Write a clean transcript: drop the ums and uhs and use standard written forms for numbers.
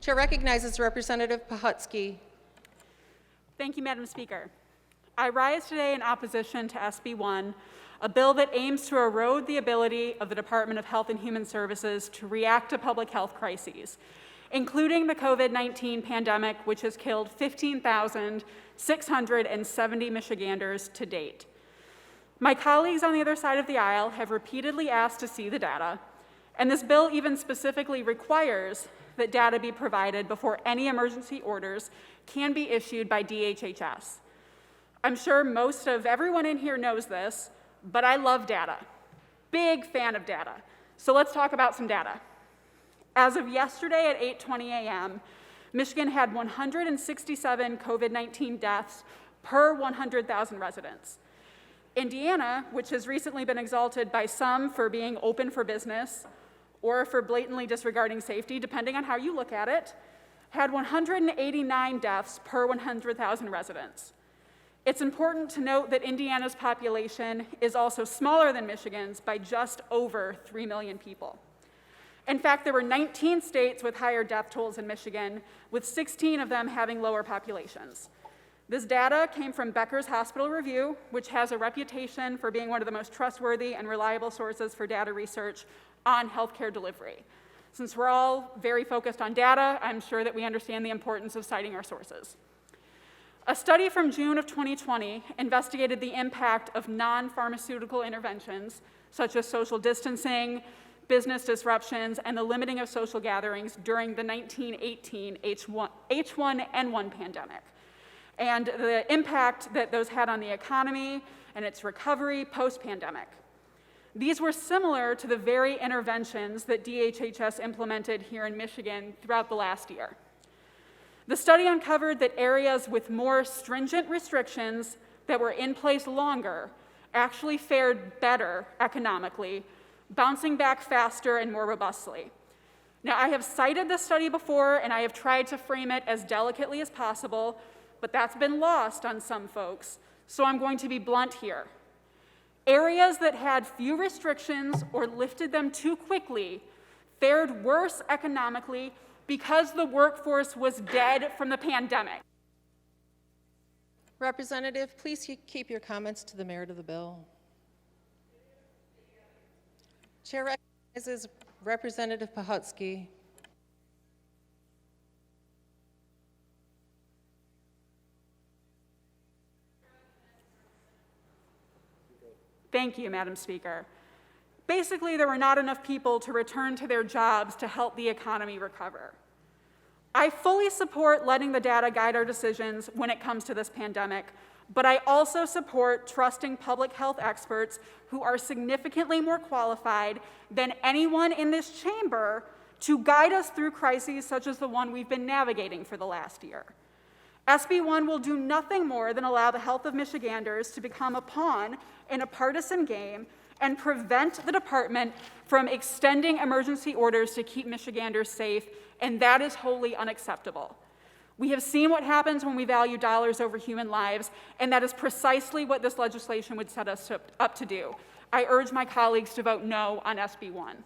Chair recognizes Representative Pohutsky. Thank you, Madam Speaker. I rise today in opposition to SB1, a bill that aims to erode the ability of the Department of Health and Human Services to react to public health crises, including the COVID-19 pandemic, which has killed 15,670 Michiganders to date. My colleagues on the other side of the aisle have repeatedly asked to see the data, and this bill even specifically requires that data be provided before any emergency orders can be issued by DHHS. I'm sure most of everyone in here knows this, but I love data. Big fan of data. So let's talk about some data. As of yesterday at 8:20 a.m., Michigan had 167 COVID-19 deaths per 100,000 residents. Indiana, which has recently been exalted by some for being open for business or for blatantly disregarding safety, depending on how you look at it, had 189 deaths per 100,000 residents. It's important to note that Indiana's population is also smaller than Michigan's by just over 3 million people. In fact, there were 19 states with higher death tolls than Michigan, with 16 of them having lower populations. This data came from Becker's Hospital Review, which has a reputation for being one of the most trustworthy and reliable sources for data research on healthcare delivery. Since we're all very focused on data, I'm sure that we understand the importance of citing our sources. A study from June of 2020 investigated the impact of non-pharmaceutical interventions, such as social distancing, business disruptions, and the limiting of social gatherings during the 1918 H1N1 pandemic, and the impact that those had on the economy and its recovery post-pandemic. These were similar to the very interventions that DHHS implemented here in Michigan throughout the last year. The study uncovered that areas with more stringent restrictions that were in place longer actually fared better economically, bouncing back faster and more robustly. Now, I have cited this study before, and I have tried to frame it as delicately as possible, but that's been lost on some folks, so I'm going to be blunt here. Areas that had few restrictions or lifted them too quickly fared worse economically because the workforce was dead from the pandemic. Representative, please keep your comments to the merit of the bill. Chair recognizes Representative Pohutsky. Thank you, Madam Speaker. Basically, there were not enough people to return to their jobs to help the economy recover. I fully support letting the data guide our decisions when it comes to this pandemic, but I also support trusting public health experts who are significantly more qualified than anyone in this chamber to guide us through crises such as the one we've been navigating for the last year. SB1 will do nothing more than allow the health of Michiganders to become a pawn in a partisan game and prevent the department from extending emergency orders to keep Michiganders safe, and that is wholly unacceptable. We have seen what happens when we value dollars over human lives, and that is precisely what this legislation would set us up to do. I urge my colleagues to vote no on SB1.